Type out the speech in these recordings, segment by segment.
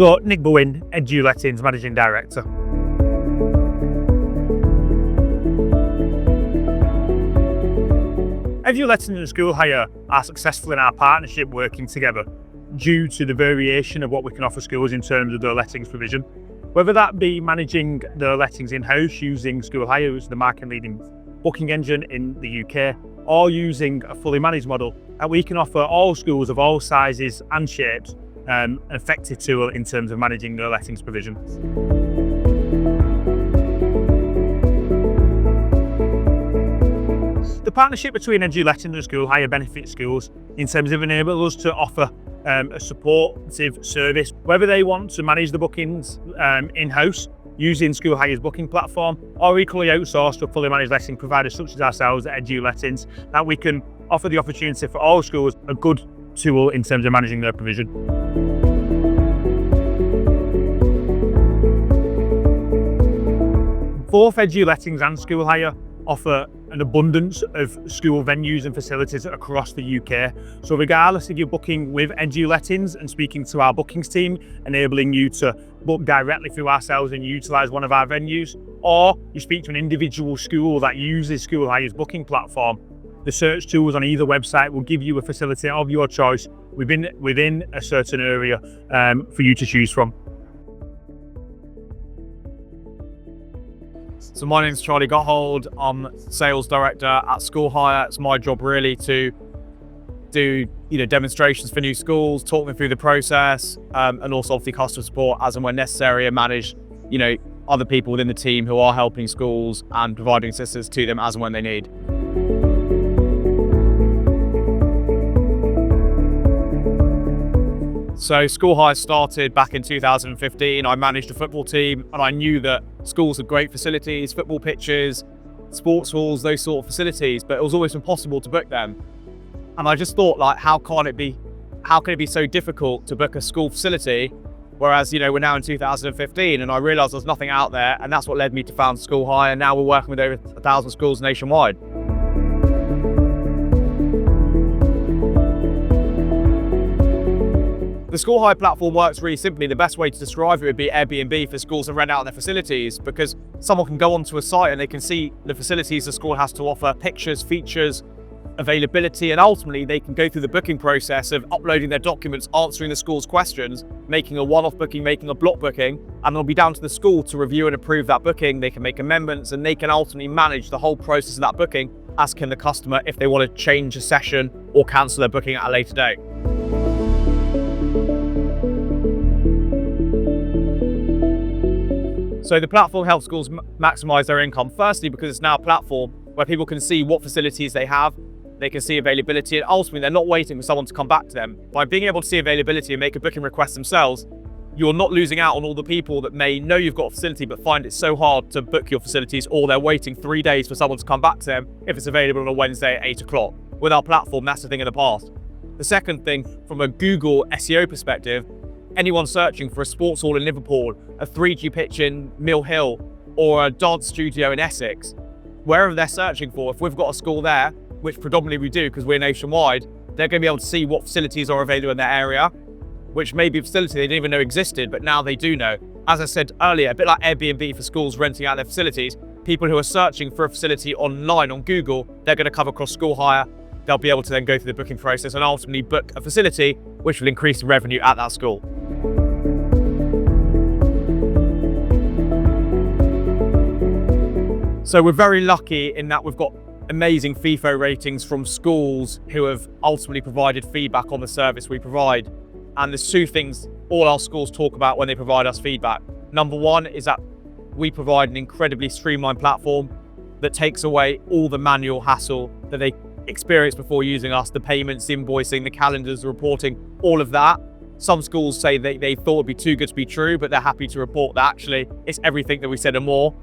So, Nick Bowen, EDU Lettings Managing Director. EDU Lettings and SchoolHire are successful in our partnership working together due to the variation of what we can offer schools in terms of their lettings provision. Whether that be managing their lettings in-house using SchoolHire, which is the market-leading booking engine in the UK, or using a fully managed model, and we can offer all schools of all sizes and shapes an effective tool in terms of managing their lettings provision. The partnership between EDU Lettings and SchoolHire benefits schools in terms of enabling us to offer a supportive service, whether they want to manage the bookings in-house using SchoolHire's booking platform, or equally outsourced to a fully managed letting provider such as ourselves at EDU Lettings, that we can offer the opportunity for all schools a good tool in terms of managing their provision. Both EDU Lettings and SchoolHire offer an abundance of school venues and facilities across the UK. So regardless if you're booking with EDU Lettings and speaking to our bookings team, enabling you to book directly through ourselves and utilise one of our venues, or you speak to an individual school that uses SchoolHire's booking platform, the search tools on either website will give you a facility of your choice within a certain area for you to choose from. So my name's Charlie Gotthold. I'm Sales Director at SchoolHire. It's my job really to do demonstrations for new schools, talk them through the process, and also obviously customer support as and when necessary, and manage other people within the team who are helping schools and providing assistance to them as and when they need. So SchoolHire started back in 2015. I managed a football team, and I knew that schools had great facilities, football pitches, sports halls, those sort of facilities, but it was always impossible to book them. And I just thought, how can it be so difficult to book a school facility? Whereas, we're now in 2015, and I realized there's nothing out there, and that's what led me to found SchoolHire. And now we're working with over 1,000 schools nationwide. The SchoolHire platform works really simply. The best way to describe it would be Airbnb for schools to rent out their facilities, because someone can go onto a site and they can see the facilities the school has to offer, pictures, features, availability, and ultimately they can go through the booking process of uploading their documents, answering the school's questions, making a one-off booking, making a block booking, and it'll be down to the school to review and approve that booking. They can make amendments, and they can ultimately manage the whole process of that booking, as can the customer if they want to change a session or cancel their booking at a later date. So the platform helps schools maximise their income, firstly because it's now a platform where people can see what facilities they have, they can see availability, and ultimately they're not waiting for someone to come back to them. By being able to see availability and make a booking request themselves, you're not losing out on all the people that may know you've got a facility but find it so hard to book your facilities, or they're waiting 3 days for someone to come back to them if it's available on a Wednesday at 8 o'clock. With our platform, that's the thing in the past. The second thing, from a Google SEO perspective, anyone searching for a sports hall in Liverpool, a 3G pitch in Mill Hill, or a dance studio in Essex, wherever they're searching for, if we've got a school there, which predominantly we do because we're nationwide, they're going to be able to see what facilities are available in their area, which may be a facility they didn't even know existed, but now they do know. As I said earlier, a bit like Airbnb for schools renting out their facilities, people who are searching for a facility online on Google, they're going to come across SchoolHire. They'll be able to then go through the booking process and ultimately book a facility, which will increase the revenue at that school. So we're very lucky in that we've got amazing FIFO ratings from schools who have ultimately provided feedback on the service we provide. And there's two things all our schools talk about when they provide us feedback. Number one is that we provide an incredibly streamlined platform that takes away all the manual hassle that they experienced before using us, the payments, the invoicing, the calendars, the reporting, all of that. Some schools say they thought it'd be too good to be true, but they're happy to report that actually it's everything that we said and more.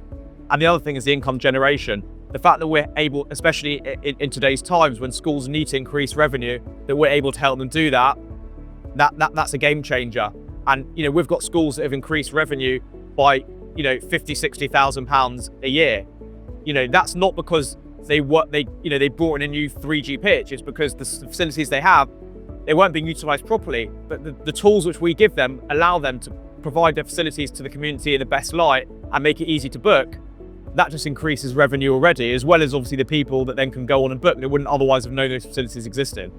And the other thing is the income generation. The fact that we're able, especially in today's times when schools need to increase revenue, that we're able to help them do that's a game changer. And we've got schools that have increased revenue by 50,000-60,000 pounds a year. That's not because they brought in a new 3G pitch. It's because the facilities they have, they weren't being utilised properly. But the tools which we give them allow them to provide their facilities to the community in the best light and make it easy to book, that just increases revenue already, as well as obviously the people that then can go on and book that wouldn't otherwise have known those facilities existed.